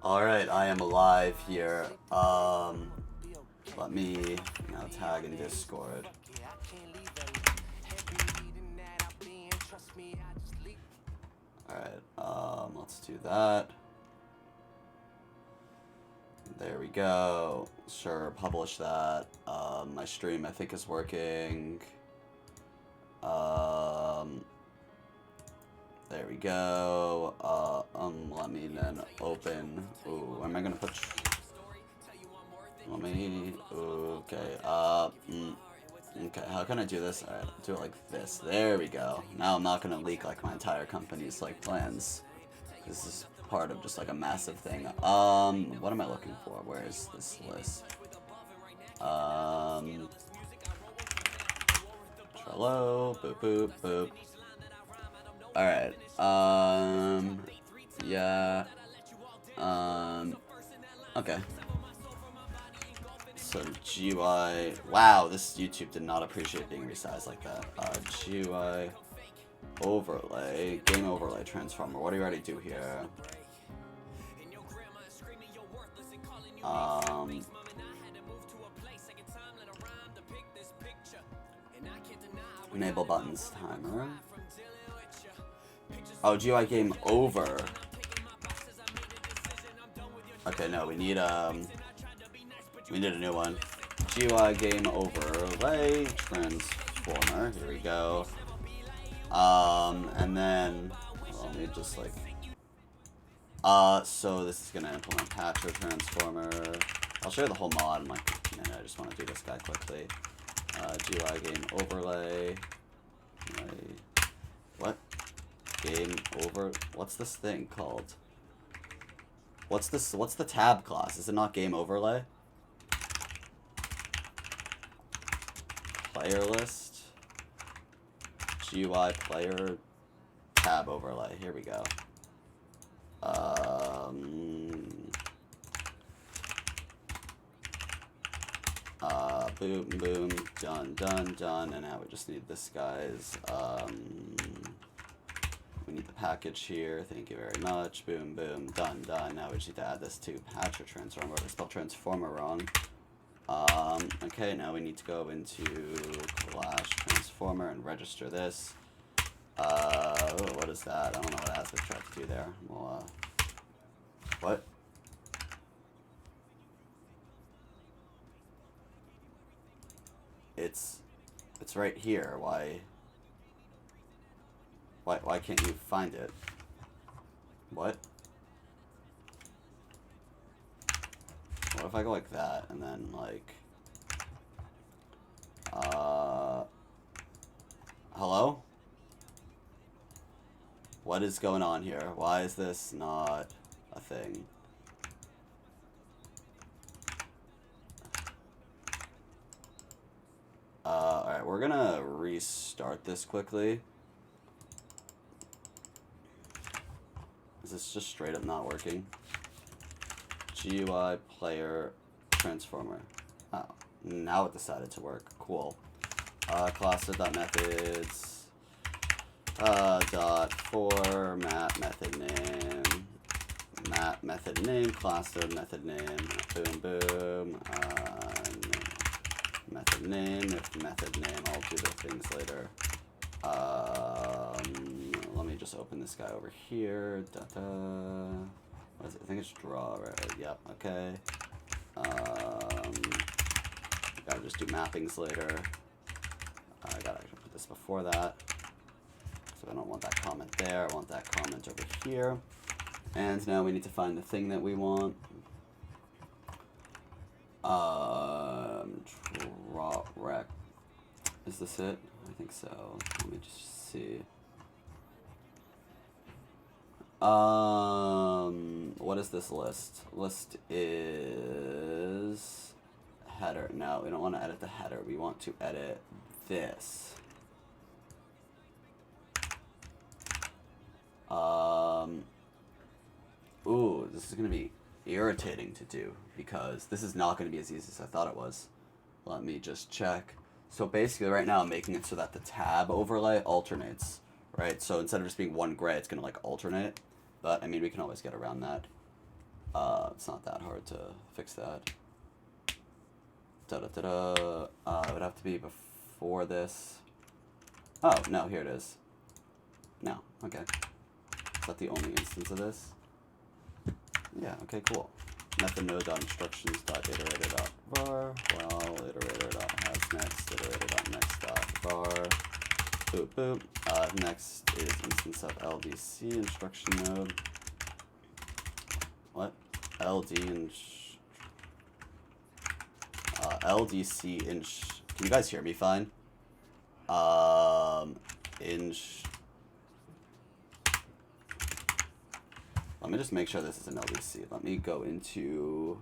Alright, I am alive here. Let me now tag in Discord. Alright, let's do that. There we go. Sure, publish that. My stream I think is working. There we go. Let me then open. Ooh, where am I gonna put? Let me. Okay. Okay. How can I do this? All right. Do it like this. There we go. Now I'm not gonna leak like my entire company's like plans. This is part of just like a massive thing. What am I looking for? Where is this list? Trello. Boop boop boop. Alright, yeah, okay. So GUI, wow, this YouTube did not appreciate being resized like that. GUI overlay, game overlay transformer, what do you already do here? Enable buttons timer. Oh, GUI game over. Okay, no, we need a new one. GUI game overlay transformer. Here we go. And then let me just like. So this is gonna implement patcher transformer. I'll show you the whole mod in like a minute. I just want to do this guy quickly. GUI game overlay. What? Game over. What's this thing called? What's this? What's the tab class? Is it not game overlay? Player list. GUI player tab overlay. Here we go. Boom, boom, done, done, done, and now we just need this guy's, we need the package here, thank you very much, boom, boom, done, done, now we just need to add this to patcher transformer, I spelled transformer wrong. Okay, now we need to go into Clash transformer and register this. What is that? I don't know what Aztec tried to do there. Well, what? It's right here. Why can't you find it? What? What if I go like that and then like hello? What is going on here? Why is this not a thing? Alright, we're gonna restart this quickly. Is this just straight up not working? GUI player transformer. Oh, now it decided to work. Cool. Class.methods. Dot format method name. Method name. Class method name. Boom boom. Method name. If method name, I'll do the things later. Let me just open this guy over here. What is it? I think it's draw, right? Yep, okay. Gotta just do mappings later. I gotta actually put this before that. So I don't want that comment there. I want that comment over here. And now we need to find the thing that we want. Draw rec. Is this it? I think so. Let me just see. What is this list? List is header. No, we don't want to edit the header. We want to edit this. Ooh, this is gonna be irritating to do because this is not gonna be as easy as I thought it was. Let me just check. So basically right now I'm making it so that the tab overlay alternates, right? So instead of just being one gray, it's gonna like alternate. But I mean, we can always get around that. It's not that hard to fix that. It would have to be before this. Oh, no, here it is. No, okay. Is that the only instance of this? Yeah, okay, cool. Method node.instructions.iterator.var, while iterator.hasNext, iterator.next.var. Boop, boop. Next is instance of LDC instruction node. What? LDC inch. Can you guys hear me fine? Inch. Let me just make sure this is an LDC. Let me go into.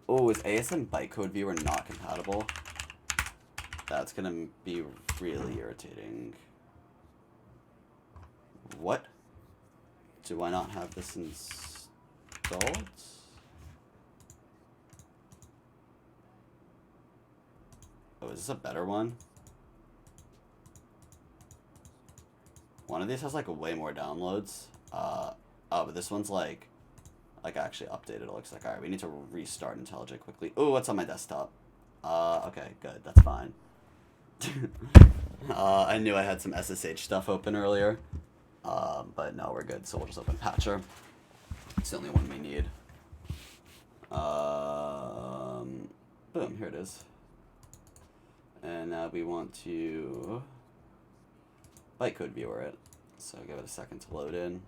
Oh, is ASM bytecode viewer not compatible? That's gonna be really irritating. What? Do I not have this installed? Oh, is this a better one? One of these has like way more downloads. Oh, but this one's like actually updated, it looks like. Alright, we need to restart IntelliJ quickly. Oh, what's on my desktop? Okay, good, that's fine. I knew I had some SSH stuff open earlier. But no, we're good, so we'll just open Patcher. It's the only one we need. Boom, here it is. And now we want to bytecode viewer it. So give it a second to load in.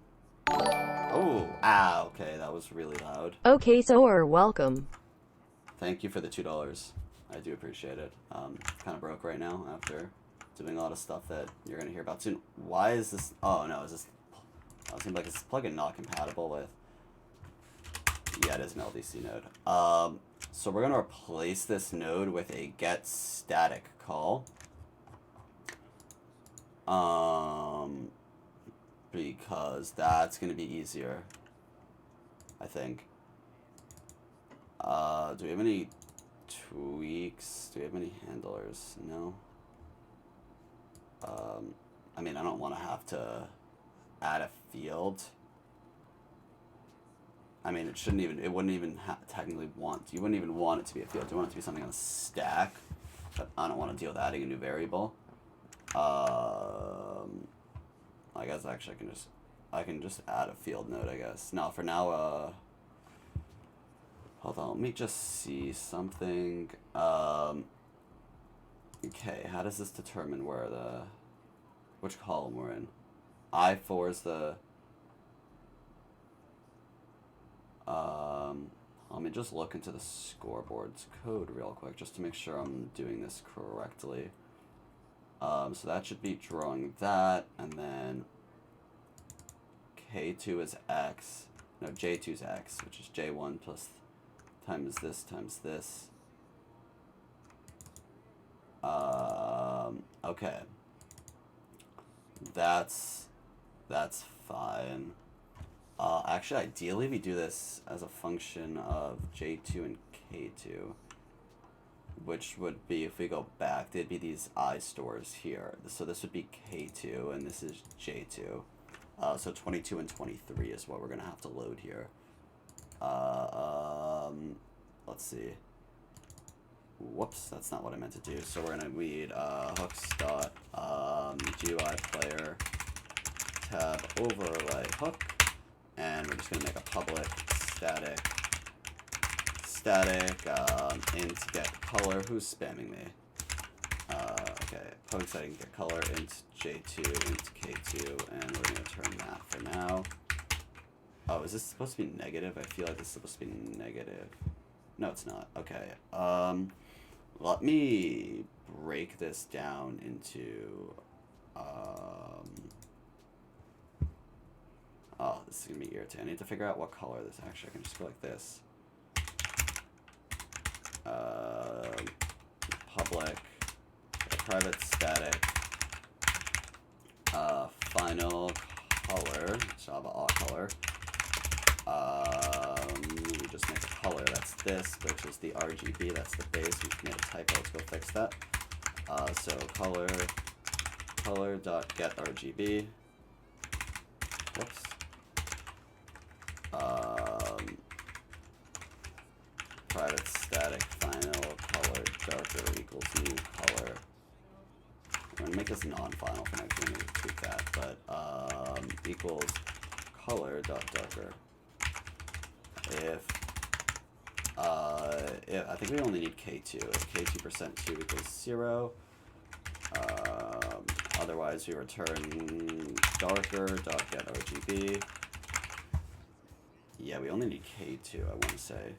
Oh, okay, that was really loud. Okay, so welcome. Thank you for the $2. I do appreciate it. Kind of broke right now after doing a lot of stuff that you're going to hear about soon. Why is this? Oh, no, is this? It seems like it's plugin not compatible with. Yeah, it is an LDC node. So we're going to replace this node with a get static call. Because that's going to be easier, I think. Do we have any tweaks? Do we have any handlers? No. I mean, I don't want to have to add a field. I mean, it shouldn't even, it wouldn't even technically you wouldn't even want it to be a field. You want it to be something on the stack, but I don't want to deal with adding a new variable. I guess actually I can just add a field node, I guess. Now, for now, hold on, let me just see something. Okay, how does this determine which column we're in? I4 is the, let me just look into the scoreboard's code real quick, just to make sure I'm doing this correctly. So that should be drawing that, and then K2 is X, no, J2 is X, which is J1 plus times this. Okay. That's fine. Actually, ideally we do this as a function of J2 and K2, which would be, if we go back, they'd be these I stores here. So this would be K2, and this is J2. So 22 and 23 is what we're going to have to load here. Let's see. Whoops, that's not what I meant to do. So we're going to read hooks dot GUI player tab overlay hook, and we're just going to make a public static int get color. Who's spamming me? Okay, public setting get color int J2 int K2, and we're going to turn that for now. Oh, is this supposed to be negative? I feel like this is supposed to be negative. No, it's not. Okay. Let me break this down into. Oh, this is gonna be irritating. I need to figure out what color this. Actually, I can just go like this. Public, private static, final color, Java all color. We just make a color, that's this, which is the RGB, that's the base. We made a typo, let's go fix that. So color dot get RGB. Whoops. private static final color darker equals new color. I'm gonna make this non-final for next. We're gonna tweak that, but equals color dot darker. If I think we only need K2. If K2% 2 equals 0, otherwise we return darker dot get RGB. Yeah, we only need K2, I want to say.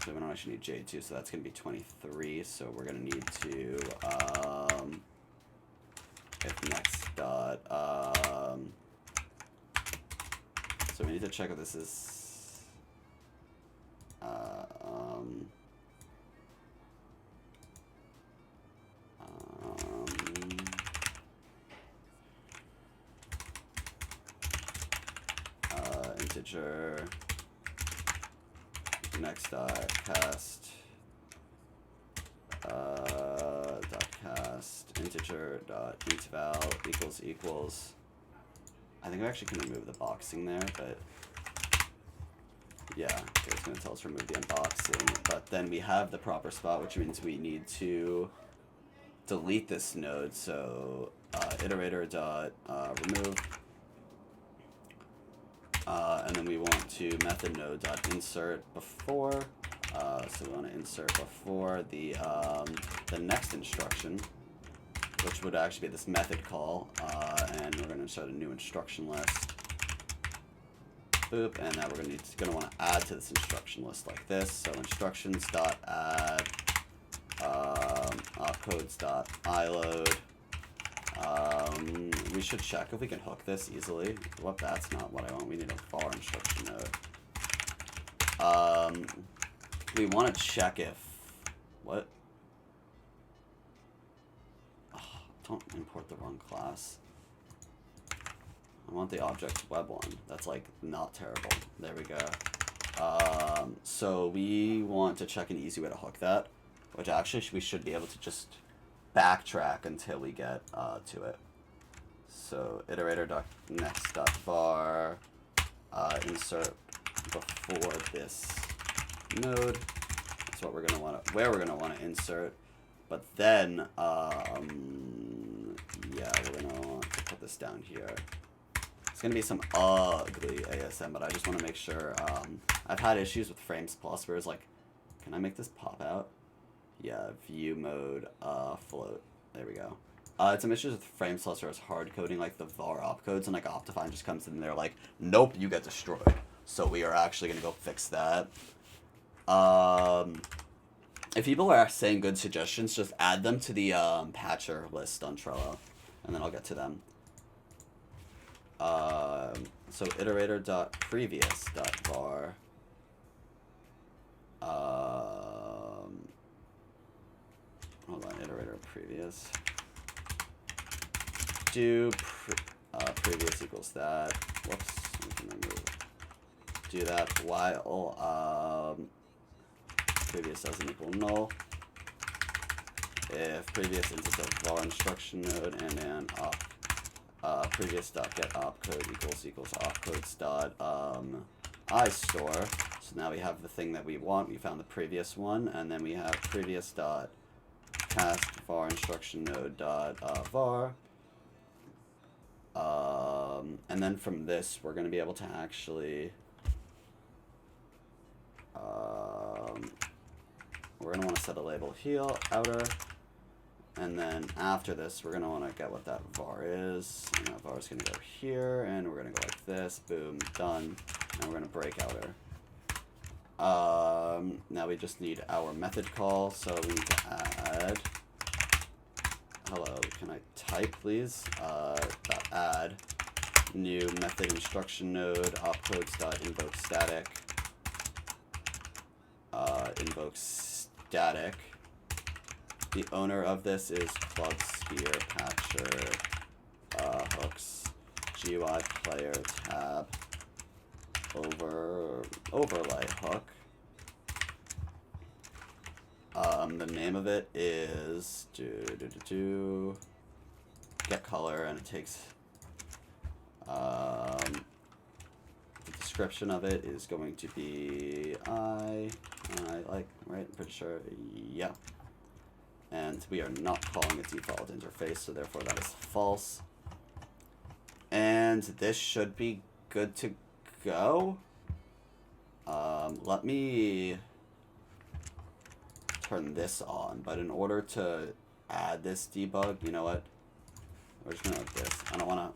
So we don't actually need J2, so that's going to be 23. So we're going to need to, if next dot, so we need to check if this is, integer next dot cast integer dot int val equals. I think I actually can remove the boxing there, but yeah, it's going to tell us to remove the unboxing. But then we have the proper spot, which means we need to delete this node. So iterator dot remove. And then we want to method node dot insert before. So we want to insert before the next instruction, which would actually be this method call, and we're going to insert a new instruction list. Boop, and now we're going to want to add to this instruction list like this. So instructions dot add opcodes dot iload. We should check if we can hook this easily. What? That's not what I want. We need a var instruction node. We want to check if what? Oh, don't import the wrong class. I want the object web one. That's like not terrible. There we go. So we want to check an easy way to hook that, which actually we should be able to just backtrack until we get to it. So iterator.next.var insert before this node. That's what we're gonna want to, where we're gonna want to insert. But then yeah, we're gonna want to put this down here. It's gonna be some ugly ASM, but I just want to make sure. I've had issues with Frames Plus where it's like, can I make this pop out? Yeah, view mode, float. There we go. Some issues with Frames Plus where it's hard coding like the var opcodes, and like Optifine just comes in there like, nope, you get destroyed. So we are actually gonna go fix that. If people are saying good suggestions, just add them to the patcher list on Trello, and then I'll get to them. So iterator.previous.var. Hold on, iterator previous. Do previous equals that. Whoops, we can remove. Do that while previous doesn't equal null. If previous into the var instruction node, and then previous dot get opcode equals opcodes dot iStore. So now we have the thing that we want. We found the previous one, and then we have previous dot cast var instruction node dot var. And then from this, we're going to be able to actually we're going to want to set a label heel outer. And then after this, we're going to want to get what that var is. And that var is going to go here, and we're going to go like this. Boom, done. And we're going to break outer. Now we just need our method call, so we need to add. Hello, can I type, please? Add new method instruction node opcodes dot invoke static. Invoke static. The owner of this is plug sphere patcher hooks GUI player tab overlay hook. The name of it is get color, and it takes the description of it is going to be I like, right? I'm pretty sure, yeah. And we are not calling a default interface, so therefore that is false. And this should be good to go. Let me turn this on, but in order to add this debug, you know what? We're just gonna like this. I don't wanna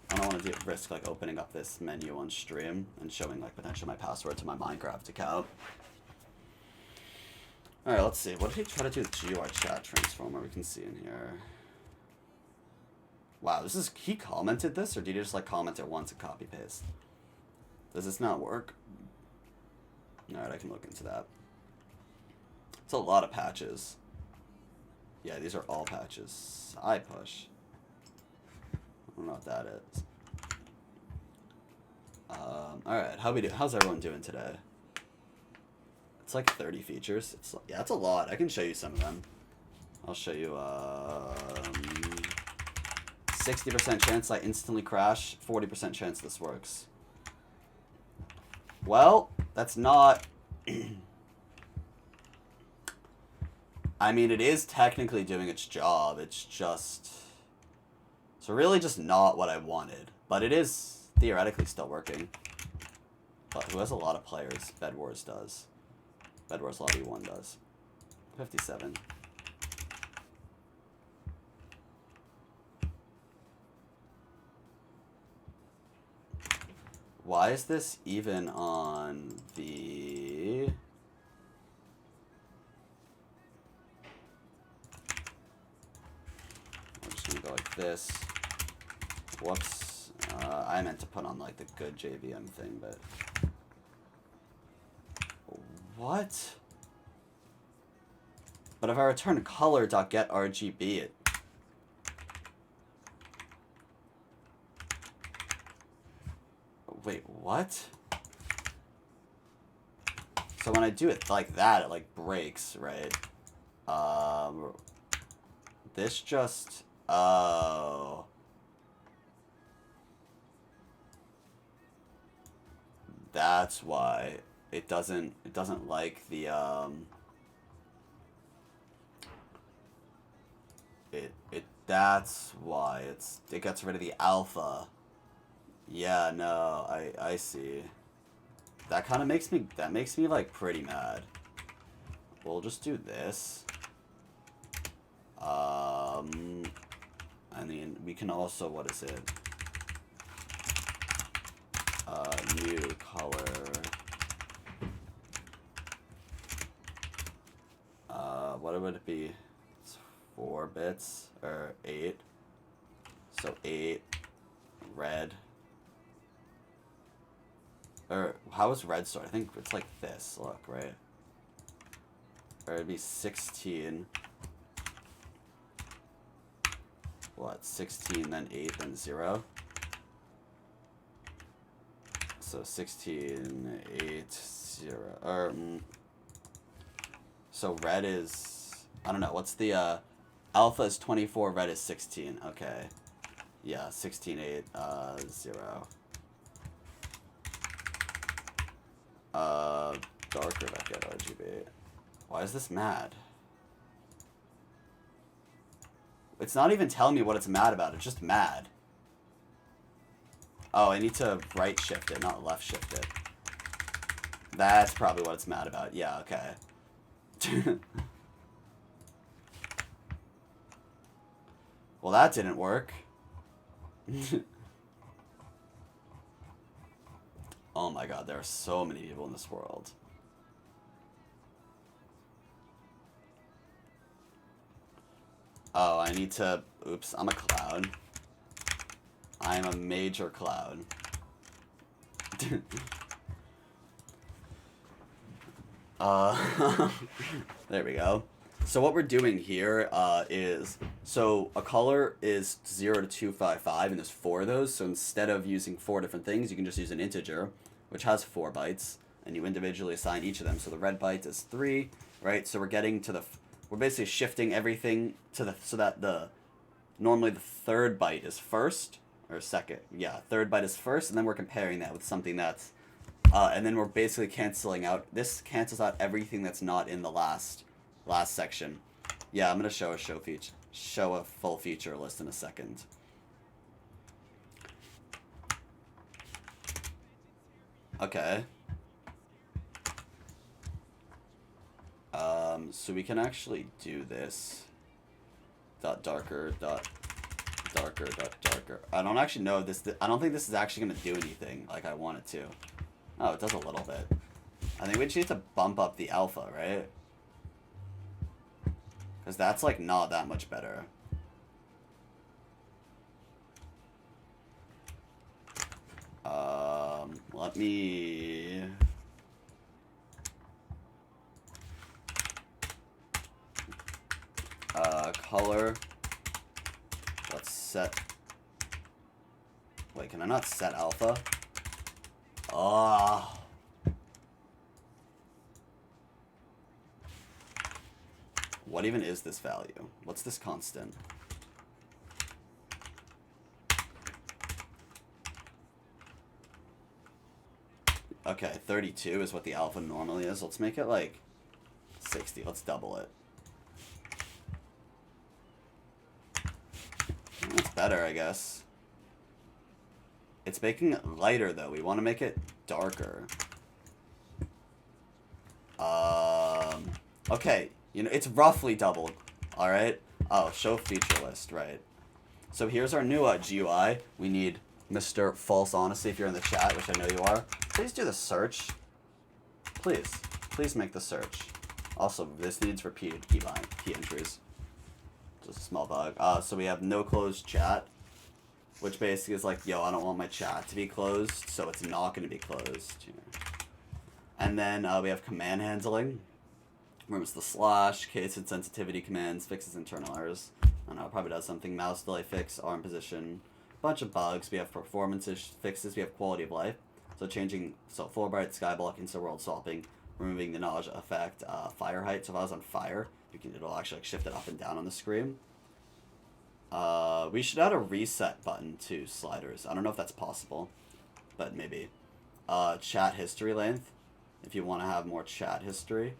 risk like opening up this menu on stream and showing like potentially my password to my Minecraft account. Alright, let's see. What did he try to do with GUI chat transformer? We can see in here. Wow, this is, he commented this, or did he just like comment it once and copy paste? Does this not work? Alright, I can look into that. It's a lot of patches. Yeah, these are all patches. I push. I don't know what that is. Alright, how's everyone doing today? It's like 30 features. Yeah, it's a lot. I can show you some of them. I'll show you 60% chance I instantly crash, 40% chance this works. Well, that's not... I mean, it is technically doing its job. It's just... It's really just not what I wanted. But it is theoretically still working. But who has a lot of players? Bed Wars does. Bed Wars Lobby 1 does. 57. Why is this even on the... I'm just gonna go like this. Whoops. I meant to put on like the good JVM thing, but... What? But if I return color.getRGB, it... Wait, what? So when I do it like that, it like breaks, right? This just... Oh... That's why it doesn't like the that's why it gets rid of the alpha. Yeah, no, I see. That kind of makes me like pretty mad. We'll just do this. I mean, we can also, what is it? New color. What would it be? It's 4 bits or 8. So 8 red. Or how is red stored? I think it's like this. Look, right? Or it'd be 16. What? 16, then 8, then 0. So 16, 8, 0. Or so red is, I don't know. What's the alpha is 24, red is 16. Okay. Yeah, 16, 8, 0. Darker get RGB. Why is this mad? It's not even telling me what it's mad about. It's just mad. Oh, I need to right shift it, not left shift it. That's probably what it's mad about. Yeah, okay. Well, that didn't work. Oh my god, there are so many people in this world. Oh, I need to... Oops, I'm a clown. I'm a major clown. There we go. So what we're doing here is... So a color is 0 to 255, and there's 4 of those. So instead of using 4 different things, you can just use an integer, which has 4 bytes, and you individually assign each of them. So the red byte is 3, right? So we're getting to the... We're basically shifting everything to the... So that the... Normally the third byte is first, or second. Yeah, third byte is first, and then we're comparing that with something that's And then we're basically canceling out. This cancels out everything that's not in the last section. Yeah, I'm gonna show a full feature list in a second. Okay. So we can actually do this. Dot darker. Dot darker. Dot darker. I don't actually know if this. I don't think this is actually gonna do anything like I want it to. Oh, it does a little bit. I think we just need to bump up the alpha, right? Because that's like not that much better. Let me... color. Let's set... Wait, can I not set alpha? Oh. What even is this value? What's this constant? Okay, 32 is what the alpha normally is. Let's make it like 60. Let's double it. That's better, I guess. It's making it lighter, though. We want to make it darker. Okay. You know, it's roughly doubled. Alright? Oh, show feature list, right. So here's our new GUI. We need Mr. False Honesty if you're in the chat, which I know you are. Please do the search. Please. Please make the search. Also, this needs repeated key entries. Just a small bug. So we have no closed chat, which basically is like, yo, I don't want my chat to be closed, so it's not going to be closed. And then we have command handling. Remember, the slash, case and sensitivity commands, fixes internal errors. I don't know, it probably does something. Mouse delay fix, arm position, bunch of bugs. We have performance fixes. We have quality of life. So changing, floor bright, sky blocking, so world swapping, removing the nausea effect, fire height. So if I was on fire, it'll actually like, shift it up and down on the screen. We should add a reset button to sliders. I don't know if that's possible, but maybe. Chat history length, if you want to have more chat history.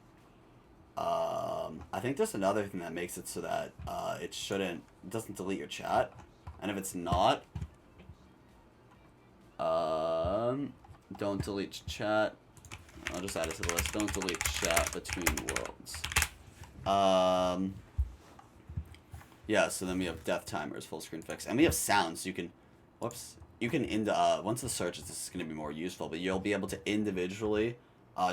I think there's another thing that makes it so that it doesn't delete your chat, and if it's not, don't delete chat. I'll just add it to the list. Don't delete chat between worlds. Yeah, so then we have death timers, full screen fix, and we have sounds. You can, once the search this is going to be more useful, but you'll be able to individually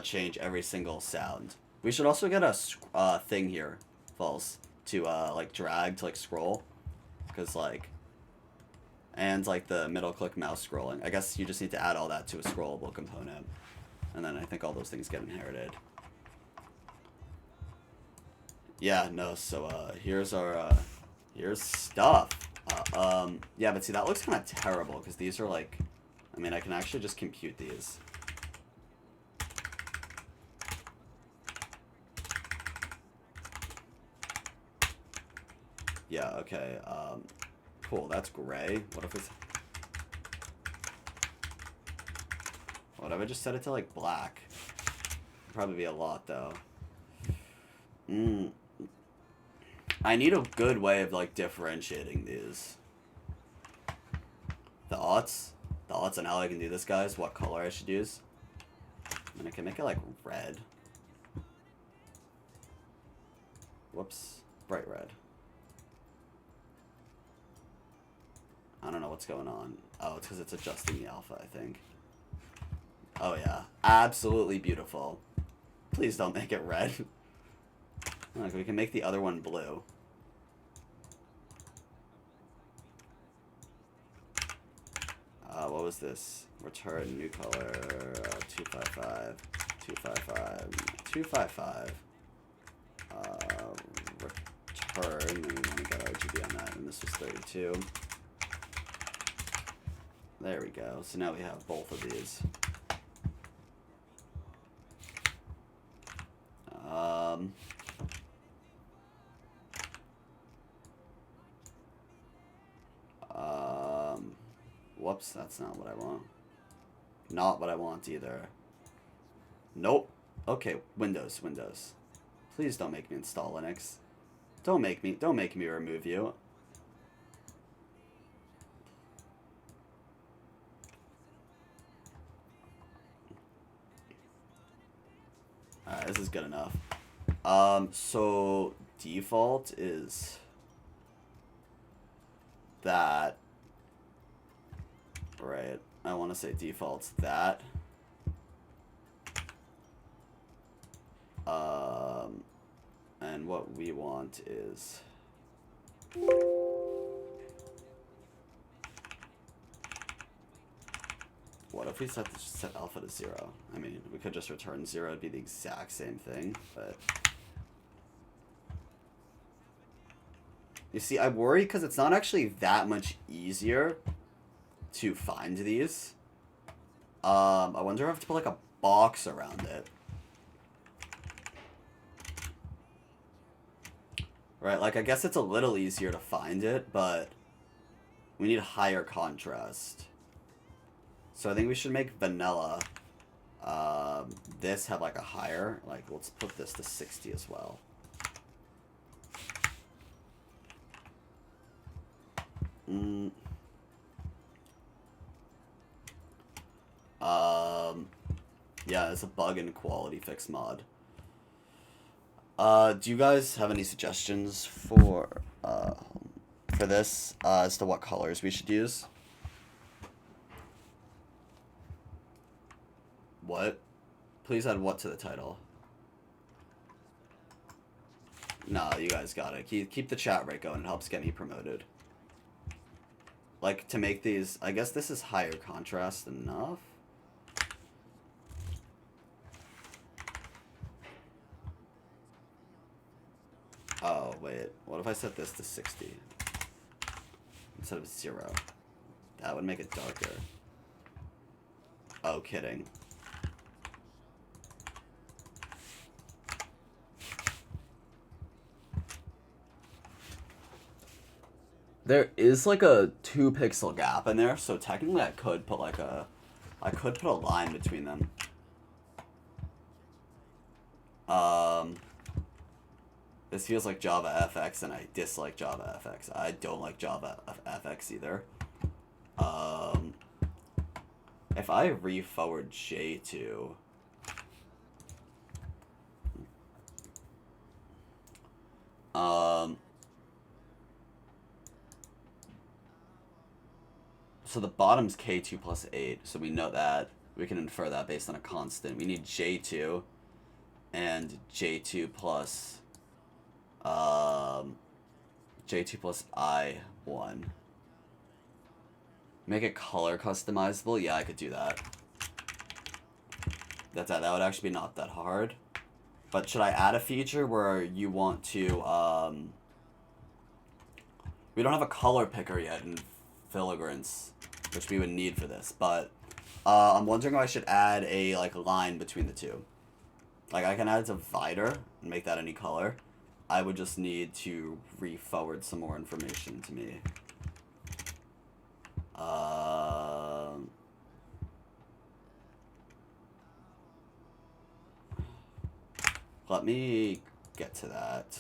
change every single sound. We should also get a thing here, False, to like drag to like scroll, because like, and like the middle click mouse scrolling. I guess you just need to add all that to a scrollable component, and then I think all those things get inherited. Yeah, no. So here's our here's stuff. Yeah, but see that looks kind of terrible because these are like, I mean, I can actually just compute these. Yeah, okay, cool, that's gray. What if I just set it to, like, black? Probably be a lot, though. I need a good way of, like, differentiating these. The aughts on how I can do this, guys, what color I should use. And I can make it, like, red. Whoops, bright red. I don't know what's going on. Oh, it's because it's adjusting the alpha, I think. Oh, yeah. Absolutely beautiful. Please don't make it red. Look, we can make the other one blue. What was this? Return new color. 255. 255. 255. Return. We want to get RGB on that, and this was 32. There we go. So now we have both of these. Whoops, that's not what I want. Not what I want either. Nope. Okay, Windows. Please don't make me install Linux. Don't make me remove you. Alright, this is good enough. So default is that, right? I want to say default's that. And what we want is what if we set alpha to 0? I mean, we could just return 0, it'd be the exact same thing, but you see, I worry because it's not actually that much easier to find these. I wonder if I have to put like a box around it. Right, like I guess it's a little easier to find it, but we need higher contrast. So I think we should make vanilla this have like a higher, like let's put this to 60 as well. Yeah, it's a bug in quality fix mod. Do you guys have any suggestions for this as to what colors we should use? What? Please add what to the title? No, you guys got it. Keep the chat rate going. It helps get me promoted. Like, to make these... I guess this is higher contrast enough? Oh, wait. What if I set this to 60? Instead of 0. That would make it darker. Oh, kidding. There is like a 2 pixel gap in there, so technically I could put like I could put a line between them. This feels like Java FX, and I dislike Java FX. I don't like Java FX either. If I re-forward J2, so the bottom's K2 plus 8, so we know that. We can infer that based on a constant. We need J2 and J2 plus I1. Make it color customizable? Yeah, I could do that. That would actually be not that hard. But should I add a feature where you want to, we don't have a color picker yet in Filigrants, which we would need for this, but I'm wondering if I should add a like line between the two. Like I can add a divider and make that any color. I would just need to re-forward some more information to me. Let me get to that.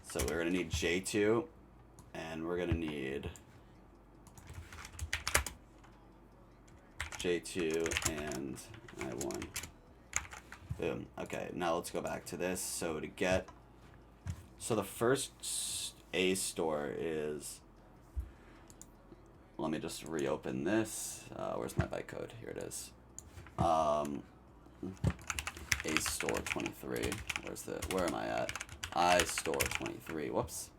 So we're going to need J2, and we're going to need J2 and I1. Boom. Okay, now let's go back to this. So to get... So the first A store is... Let me just reopen this. Where's my bytecode? Here it is. A store 23. Where am I at? I store 23. Whoops.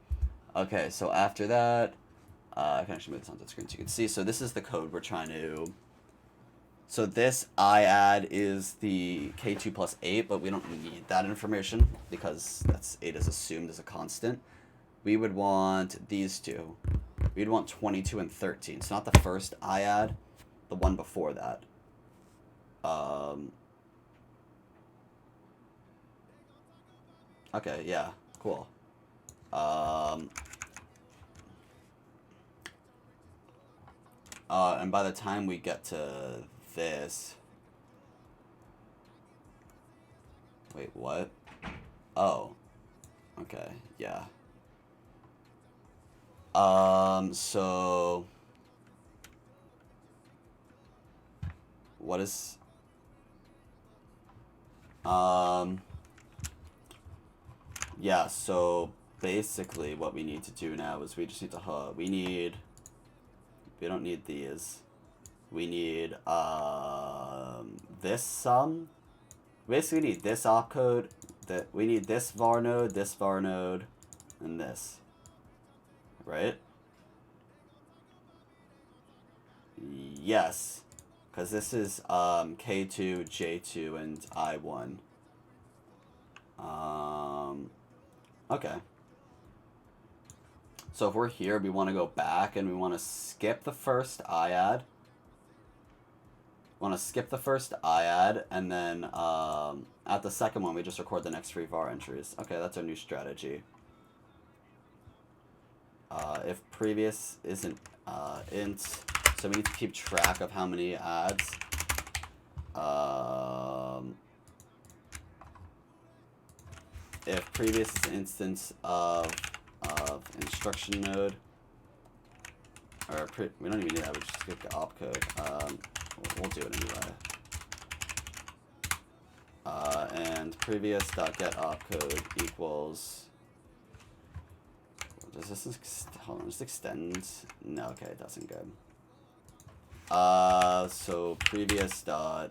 Okay, so after that, I can actually move this onto the screen so you can see. So this is the code we're trying to... So this I add is the K2 plus 8, but we don't need that information because that's 8 is assumed as a constant. We would want these two. We'd want 22 and 13. So not the first I add, the one before that. Okay, yeah, cool. And by the time we get to this, Wait, what? Oh. Okay, yeah. So... What is... Yeah, so basically what we need to do now is we just need to... we don't need these. We need, this sum. Basically, we need this opcode. We need this var node, and this. Right? Yes. Because this is, K2, J2, and I1. Okay. So if we're here, we want to go back, and we want to skip the first IAD. Want to skip the first IAD, and then at the second one, we just record the next 3 var entries. Okay, that's our new strategy. If previous isn't int, so we need to keep track of how many adds. If previous is an instance of instruction node, or we don't even need that. We just skip the opcode. We'll do it anyway. And previous dot get opcode equals. Does this hold on? Just extend? No, okay, it doesn't. Good. So previous dot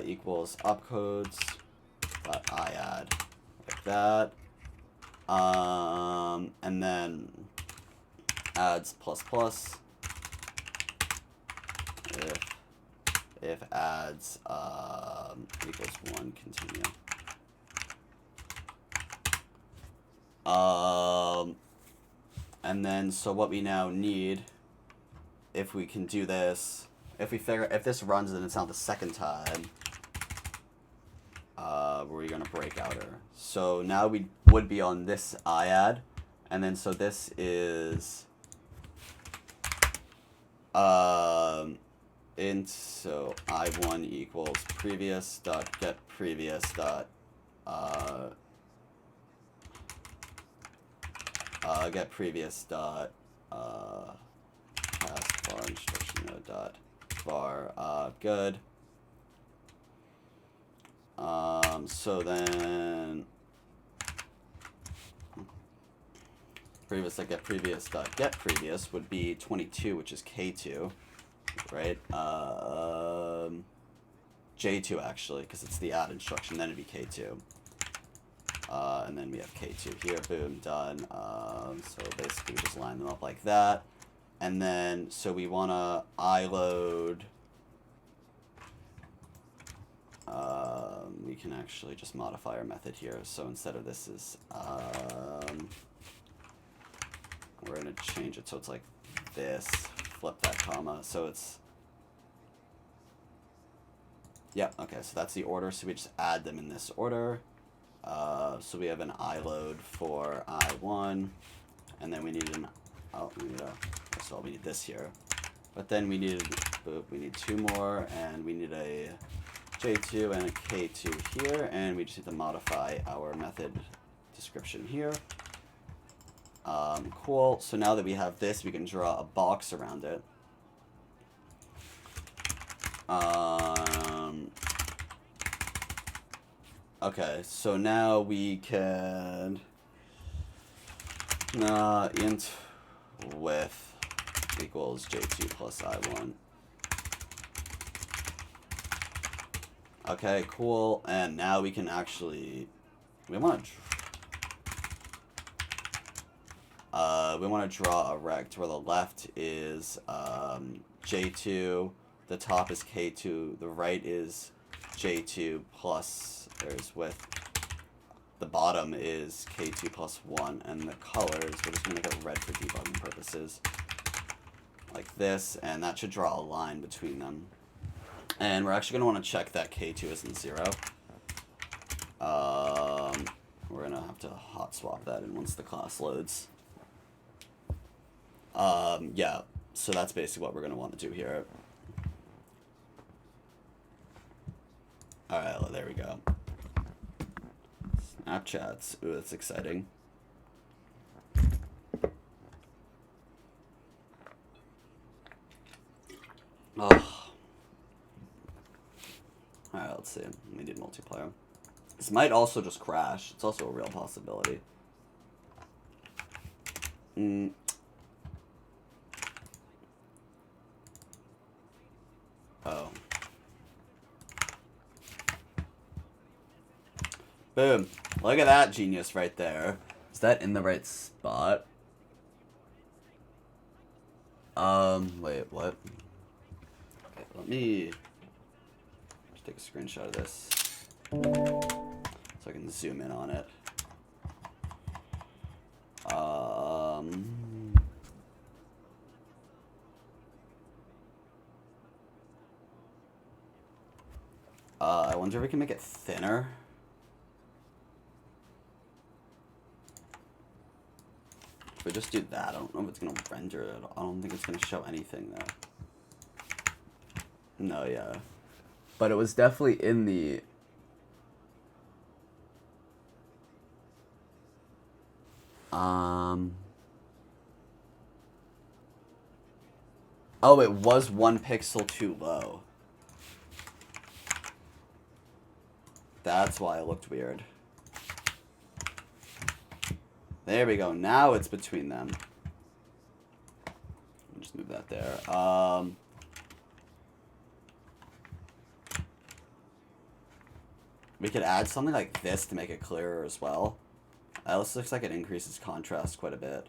equals opcodes dot IAD, like that. And then adds plus plus. If adds equals 1, continue. And then so what we now need, if we can do this, if this runs and it's not the second time, we're gonna break outer. So now we would be on this IAD, and then so this is int, so I1 equals previous dot get previous dot get previous dot past var instruction node dot var good. So then previous dot get previous dot get previous would be 22, which is K2, right? J2 actually, because it's the add instruction, then it'd be K2. And then we have K2 here, boom, done. So basically we just line them up like that. And then, so we want to iload, we can actually just modify our method here. So instead of this is, we're going to change it so it's like this, flip that comma, so it's, yeah, okay, so that's the order, so we just add them in this order. So we have an iload for I1, and then we need an, so we need this here. But then we need 2 more, and we need a J2 and a K2 here, and we just need to modify our method description here. Cool, so now that we have this, we can draw a box around it. Okay, so now we can int width equals J2 plus I1. Okay, cool, and now we can actually, we want to draw a rect where the left is J2, the top is K2, the right is J2 plus, there's width, the bottom is K2 plus 1, and the colors, we're just going to make it red for debugging purposes, like this, and that should draw a line between them. And we're actually going to want to check that K2 isn't 0. We're going to have to hot swap that in once the class loads. Yeah, so that's basically what we're going to want to do here. Alright, well, there we go. Snapchats. Ooh, that's exciting. Oh. Alright, let's see. We need multiplayer. This might also just crash. It's also a real possibility. Oh. Boom. Look at that genius right there. Is that in the right spot? Wait, what? Okay, let me just take a screenshot of this so I can zoom in on it. I wonder if we can make it thinner. If we just do that, I don't know if it's gonna render it. I don't think it's gonna show anything though. No, yeah. But it was definitely in the... Oh, it was 1 pixel too low. That's why it looked weird. There we go. Now it's between them. Just move that there. We could add something like this to make it clearer as well. This looks like it increases contrast quite a bit.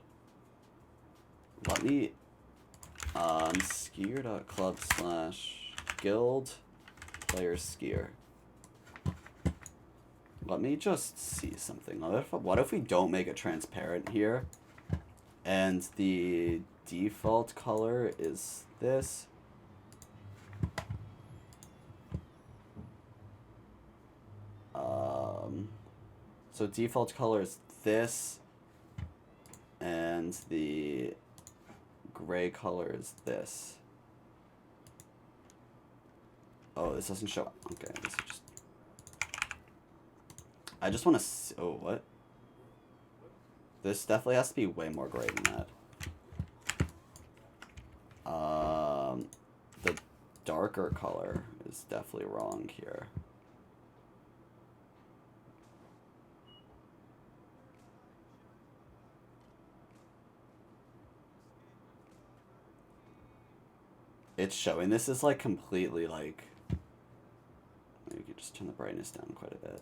Let me skier.club/guild player skier. Let me just see something. What if we don't make it transparent here? And the default color is this. So default color is this. And the gray color is this. Oh, this doesn't show. Okay, this is just... I just want to see... Oh, what? This definitely has to be way more gray than that. The darker color is definitely wrong here. It's showing this is like completely like... Maybe we could just turn the brightness down quite a bit.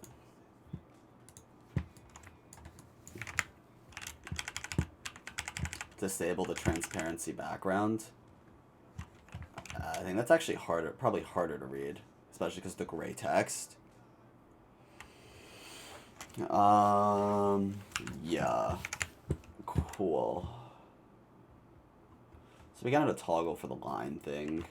Disable the transparency background. I think that's actually harder, probably harder to read, especially because the gray text. Yeah. Cool. So we got a toggle for the line thing.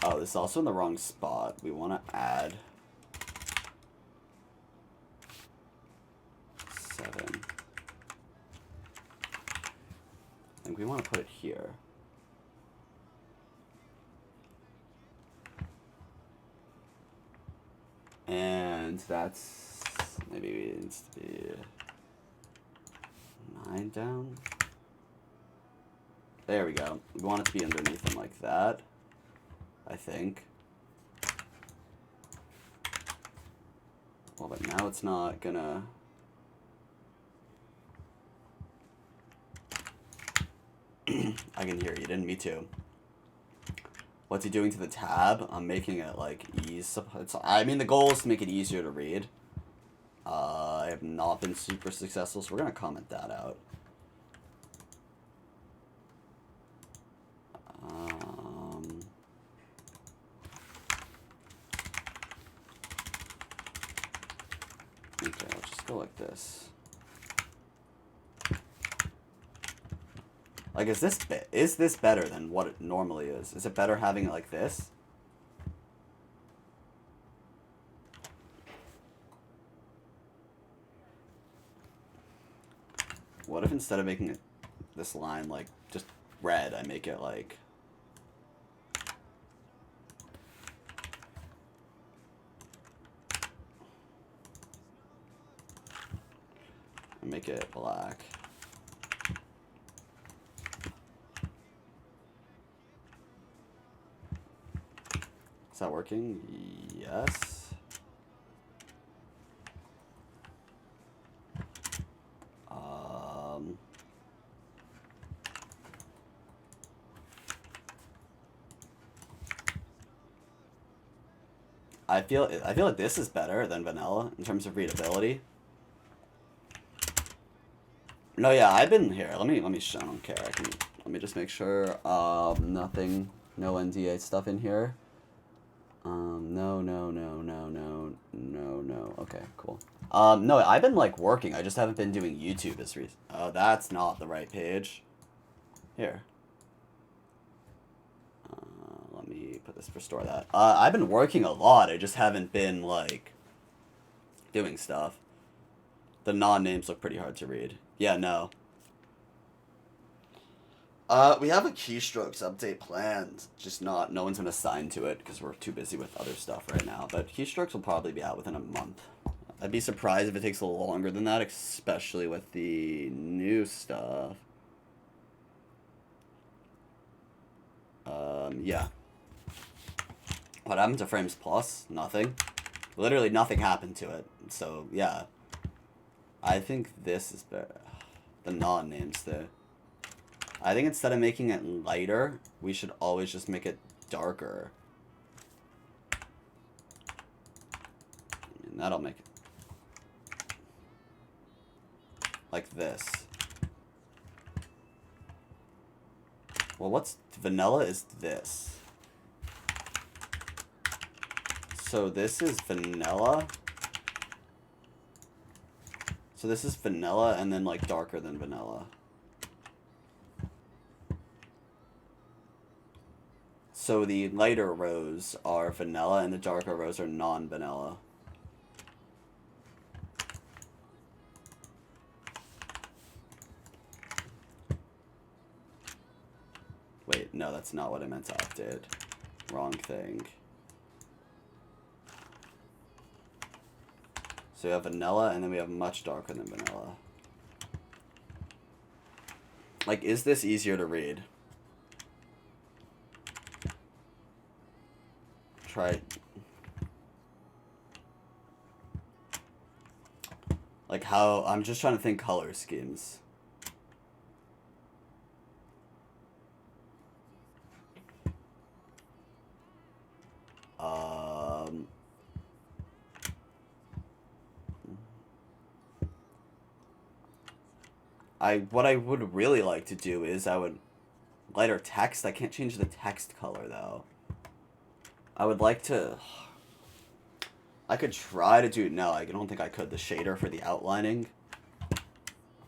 Oh, this is also in the wrong spot. We want to add 7. I think we want to put it here. And that's maybe it needs to be 9 down. There we go. We want it to be underneath them like that, I think. Well, but now it's not gonna... I can hear you, didn't me too. What's he doing to the tab? I'm making it like ease. I mean, the goal is to make it easier to read. I have not been super successful, so we're gonna comment that out. Okay, let's just go like this. Like, is this better than what it normally is? Is it better having it like this? What if instead of making it this line like just red, I make it like... I make it black. Is that working? Yes. I feel like this is better than vanilla in terms of readability. No, yeah, I've been here. Let me I don't care. Let me just make sure nothing, no NDA stuff in here. No. Okay, cool. No, I've been like working. I just haven't been doing YouTube this reason. Oh, that's not the right page. Here. Let me put this, restore that. I've been working a lot. I just haven't been like doing stuff. The non-names look pretty hard to read. Yeah, no. We have a keystrokes update planned, just no one's been assigned to it because we're too busy with other stuff right now. But keystrokes will probably be out within a month. I'd be surprised if it takes a little longer than that, especially with the new stuff. Yeah. What happened to Frames Plus? Nothing. Literally nothing happened to it. So, yeah. I think this is better. The non-names there. I think instead of making it lighter, we should always just make it darker. And that'll make it like this. Well, what's vanilla is this. So this is vanilla. So this is vanilla and then like darker than vanilla. So the lighter rows are vanilla and the darker rows are non-vanilla. Wait, no, that's not what I meant to update. Wrong thing. So we have vanilla and then we have much darker than vanilla. Like, is this easier to read? Try. Like how, I'm just trying to think color schemes. What I would really like to do is lighter text. I can't change the text color though. I would like to, I could try to do, no, I don't think I could, the shader for the outlining.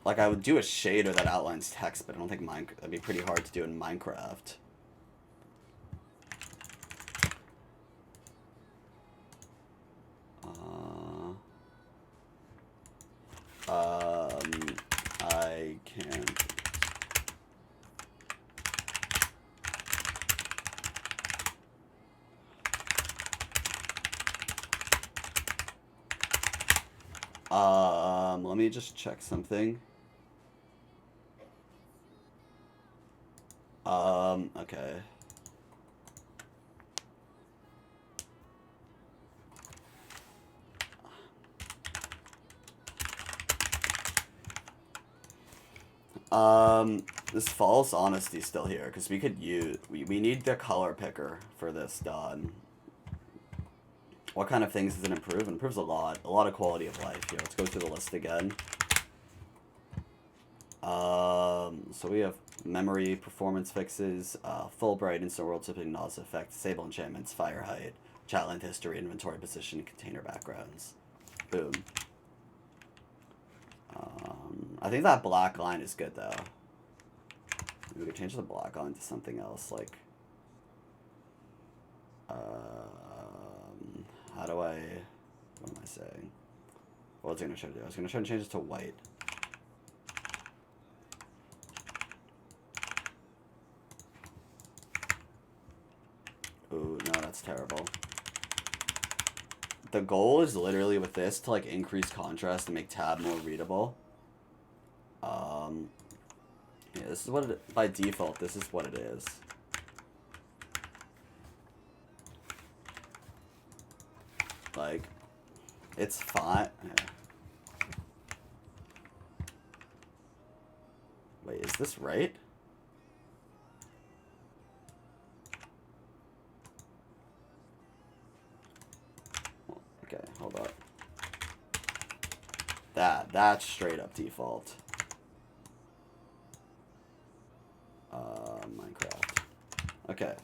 Like I would do a shader that outlines text, but I don't think that'd be pretty hard to do in Minecraft. I can't. Let me just check something. Okay. This false honesty still here, because we could use, we need the color picker for this done. What kind of things does it improve? It improves a lot of quality of life here. Let's go through the list again. So we have memory, performance fixes, full bright, instant world tipping, nausea effect, disable enchantments, fire height, chat length history, inventory position, container backgrounds. Boom. I think that black line is good though. Maybe we could change the black line to something else, like how do I, what am I saying? What was I gonna try to do? I was gonna try to change it to white. that's terrible. The goal is literally with this to like increase contrast and make tab more readable. Yeah, this is what it, by default, this is what it is. Like, it's fine. Yeah. Wait, is this right? Okay, hold up. That's straight up default. Minecraft. Okay.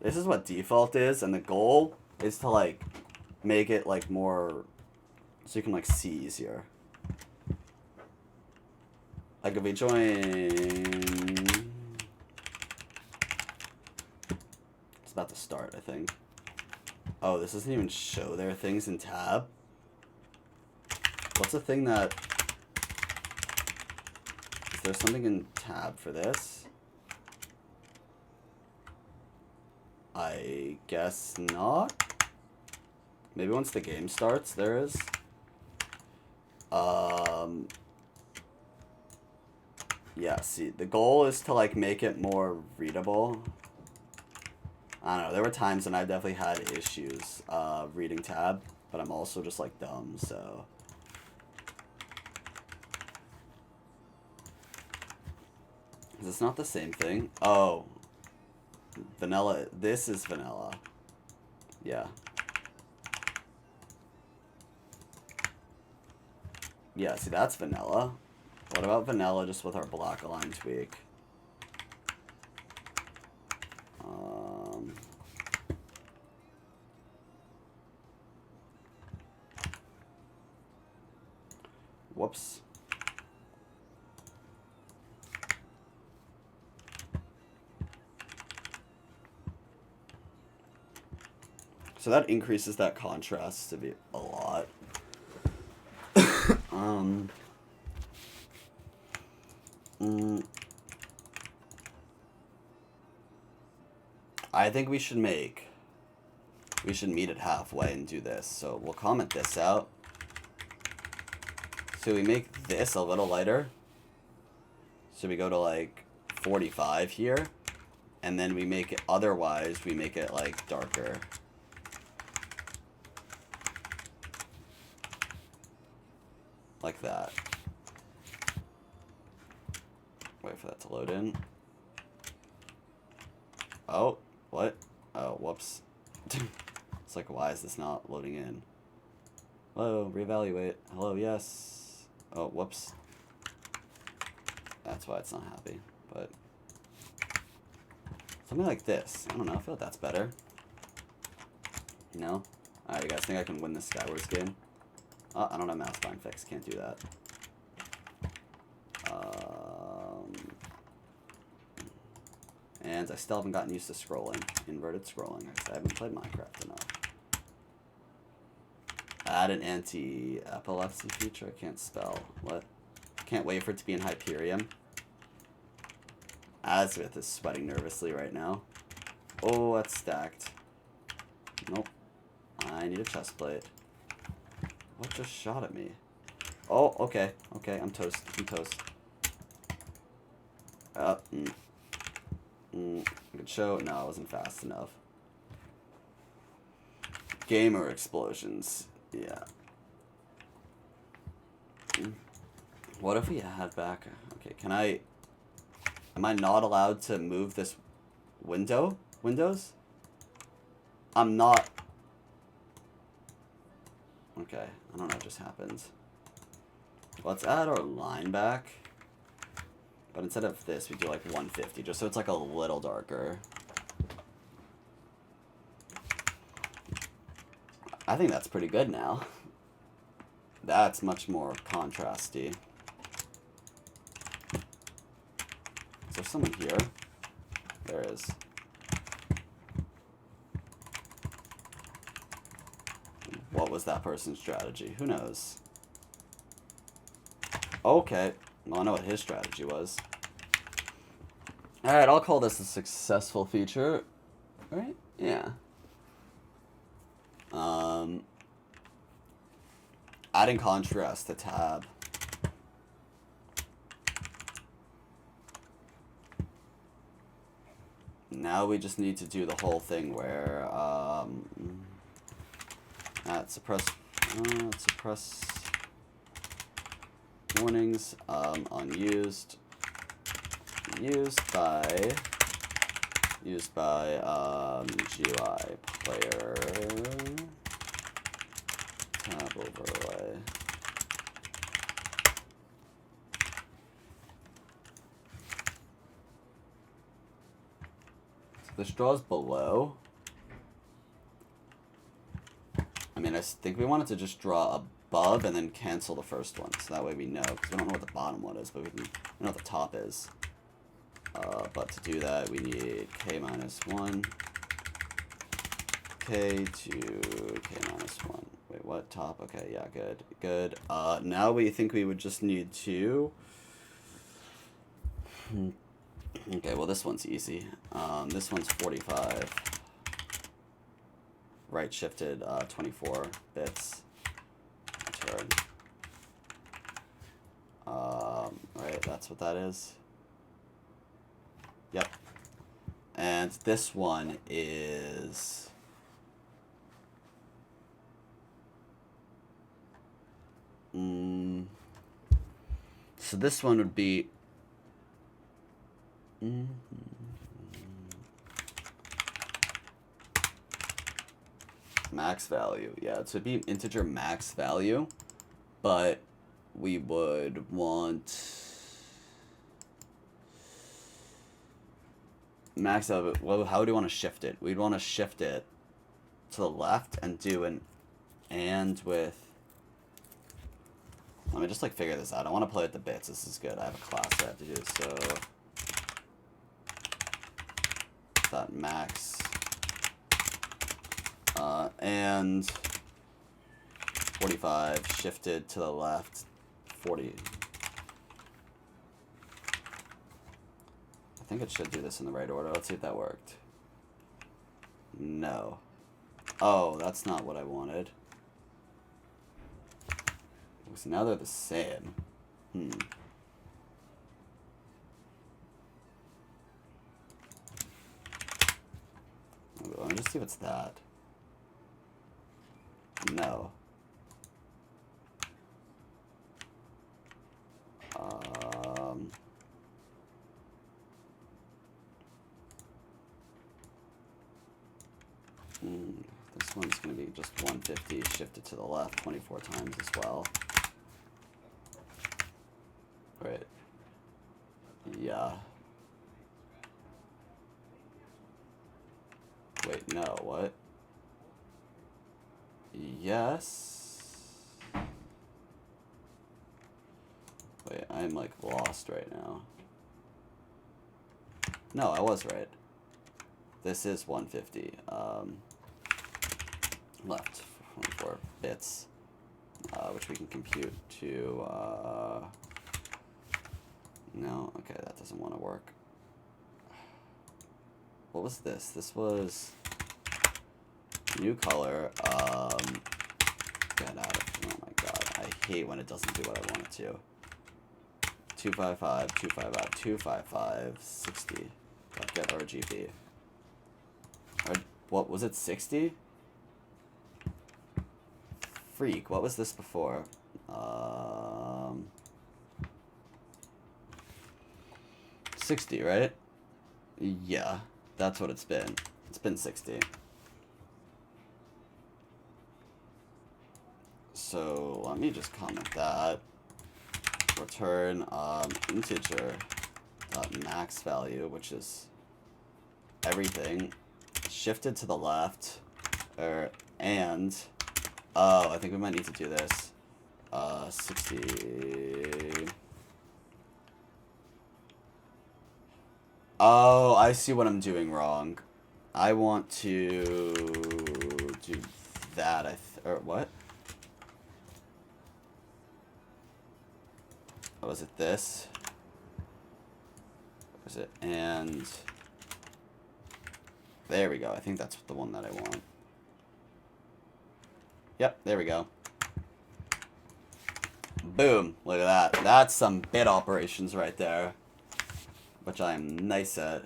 This is what default is, and the goal is to like make it like more so you can like see easier. Like if we join, it's about to start, I think. Oh, this doesn't even show their things in tab. What's the thing that, is there something in tab for this? I guess not. Maybe once the game starts, there is. Yeah, see, the goal is to, like, make it more readable. I don't know, there were times when I definitely had issues reading tab, but I'm also just, like, dumb, so. Is this not the same thing? Oh. Vanilla, this is vanilla. Yeah. Yeah, see, that's vanilla. What about vanilla just with our black align tweak? Whoops. So that increases that contrast to be a lot. I think we should meet it halfway and do this. So we'll comment this out. So we make this a little lighter. So we go to like 45 here. And then we make it, otherwise we make it like darker. Like that. Wait for that to load in. Oh, what? Oh, whoops. It's like, why is this not loading in? Hello, reevaluate. Hello, yes. Oh, whoops. That's why it's not happy. But something like this. I don't know. I feel like that's better. No? Alright, you guys think I can win this Skywars game? Oh, I don't have mouse bind fix. Can't do that. And I still haven't gotten used to scrolling. Inverted scrolling. I haven't played Minecraft enough. Add an anti-epilepsy feature. I can't spell. What? Can't wait for it to be in Hyperion. Azvith is sweating nervously right now. Oh, that's stacked. Nope. I need a chest plate. What just shot at me? Oh, okay. Okay, I'm toast. I'm toast. Good show. No, I wasn't fast enough. Gamer explosions. Yeah. What if we had back? Okay, can I? Am I not allowed to move this windows? I'm not. Okay, I don't know what just happened. Let's add our line back. But instead of this, we do like 150, just so it's like a little darker. I think that's pretty good now. That's much more contrasty. Is there someone here? There is. What was that person's strategy? Who knows? Okay. Well, I know what his strategy was. Alright, I'll call this a successful feature. Alright. Yeah. Adding contrast to tab. Now we just need to do the whole thing where suppress warnings unused used by GUI player tab overlay. The straw's below. I mean, I think we wanted to just draw above and then cancel the first one, so that way we know, because we don't know what the bottom one is, but we know what the top is. But to do that, we need k minus 1, k to k minus 1. Wait, what? Top? Okay, yeah, good. Good. Now we think we would just need to... Okay, well this one's easy. This one's 45. Right shifted 24 bits. Return. Right, that's what that is. Yep. And this one is... So this one would be... Max value. Yeah, so it'd be an integer max value, but we would want... Max value. Well, how do we want to shift it? We'd want to shift it to the left and do an and with... Let me just like figure this out. I want to play with the bits. This is good. I have a class I have to do. So that max and 45 shifted to the left 40. I think it should do this in the right order. Let's see if that worked. No. Oh, that's not what I wanted. So now they're the same. Let me just see what's that. No. This one's going to be just 150 shifted to the left 24 times as well. Right. Yeah. Wait, no, what? Yes. Wait, I'm like lost right now. No, I was right. This is 150. Left 24 bits, which we can compute to, no, okay, that doesn't want to work. What was this? This was new color, get out of, oh my god, I hate when it doesn't do what I want it to. 255, 255, 255, 60, get RGB. Or, what, was it 60? Freak, what was this before? 60, right? Yeah, that's what it's been. It's been 60. So let me just comment that. Return integer max value, which is everything shifted to the left, and oh, I think we might need to do this. 60. Oh, I see what I'm doing wrong. I want to do that. Or what? Oh, was it this? Or is it and There we go. I think that's the one that I want. Yep, there we go. Boom. Look at that. That's some bit operations right there. Which I am nice at.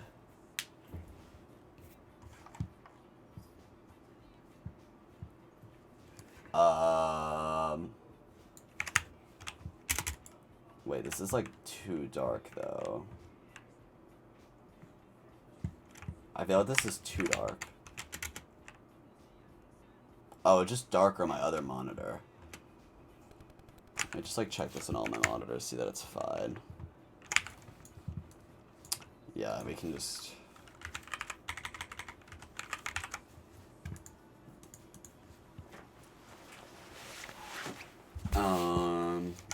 Wait, this is like too dark though. I feel like this is too dark. Oh, just darker on my other monitor. Let me just like check this on all my monitors, see that it's fine. Yeah, we can just...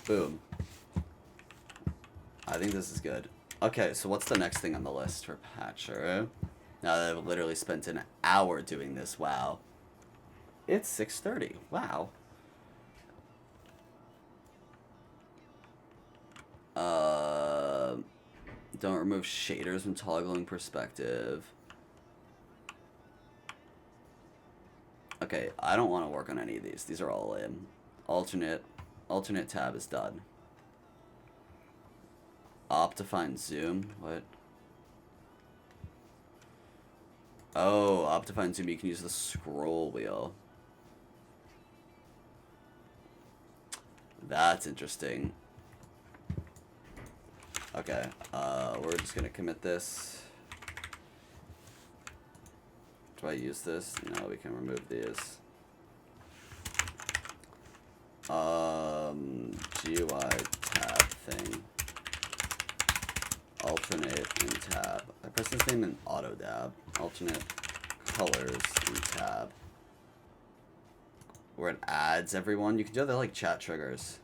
Boom. I think this is good. Okay, so what's the next thing on the list for Patcher? Now that I've literally spent an hour doing this, wow. It's 6:30, wow. Don't remove shaders when toggling perspective. Okay, I don't want to work on any of these. These are all in. Alternate tab is done. Optifine zoom, what? Oh, Optifine zoom, you can use the scroll wheel. That's interesting. Okay, we're just gonna commit this. Do I use this? No, we can remove these. GUI tab thing. Alternate in tab. I press this name in auto tab. Alternate colors in tab. Where it adds everyone. You can do other like chat triggers.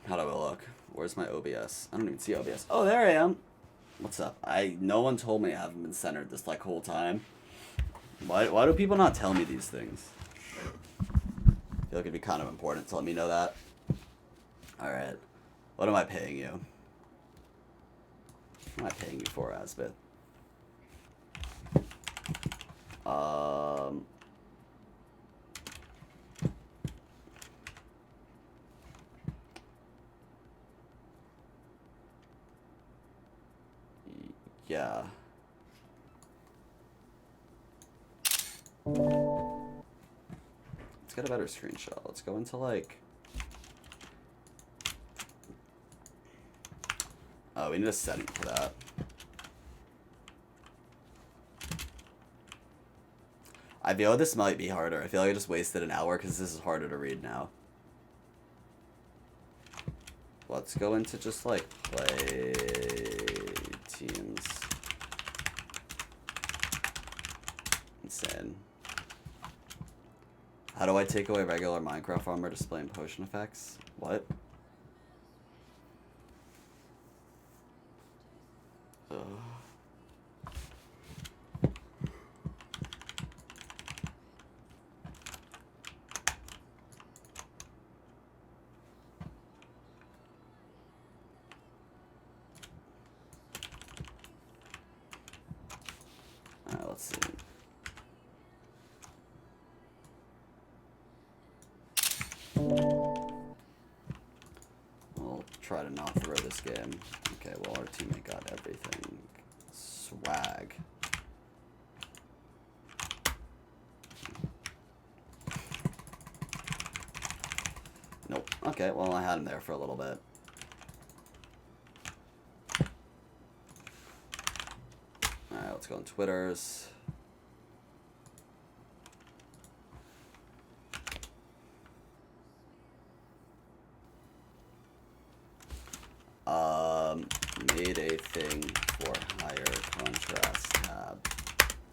How do I look? Where's my OBS? I don't even see OBS. Oh, there I am. What's up? No one told me I haven't been centered this like whole time. Why do people not tell me these things? I feel like it'd be kind of important to let me know that. Alright. What am I paying you? What am I paying you for, Asbeth? Yeah. Let's get a better screenshot. Let's go into like... Oh, we need a setting for that. I feel this might be harder. I feel like I just wasted an hour because this is harder to read now. Let's go into just like play teams. Insane. How do I take away regular Minecraft armor displaying potion effects? What? Alright, let's see. We'll try to not throw this game. Okay, well our teammate got everything. Swag. Nope. Okay, well I had him there for a little bit. Alright, let's go on Twitters. Made a thing for higher contrast tab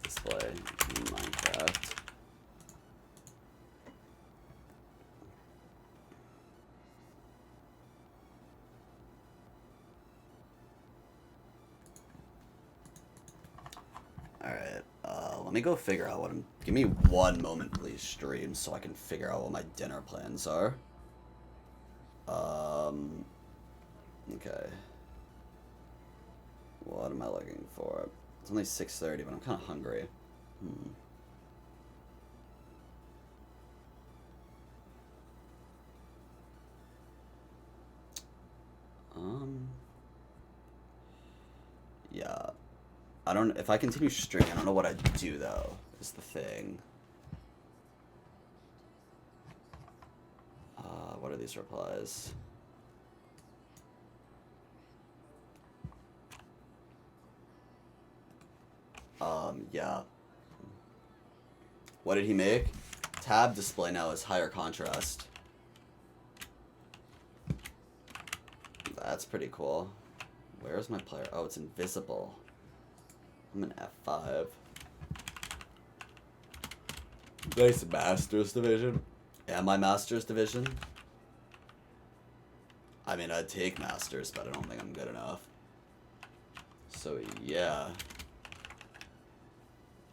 display in Minecraft. Alright, let me go figure out what I'm... Give me 1 moment, please, stream, so I can figure out what my dinner plans are. Okay. What am I looking for? It's only 6:30, but I'm kind of hungry. Yeah. I don't... If I continue streaming, I don't know what I'd do, though, is the thing. What are these replies? Yeah. What did he make? Tab display now is higher contrast. That's pretty cool. Where's my player? Oh, it's invisible. I'm an F5. Nice Masters Division. Am I Masters Division? I mean, I'd take Masters, but I don't think I'm good enough. So, yeah.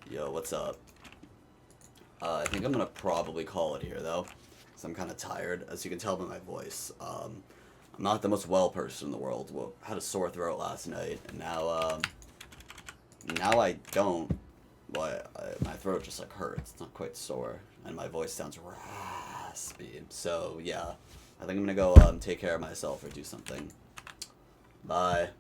Yo, what's up? I think I'm gonna probably call it here, though, because I'm kind of tired, as you can tell by my voice. I'm not the most well person in the world. Well, had a sore throat last night, and now I don't. But my throat just like hurts. It's not quite sore, and my voice sounds raspy. So yeah, I think I'm gonna go take care of myself or do something. Bye.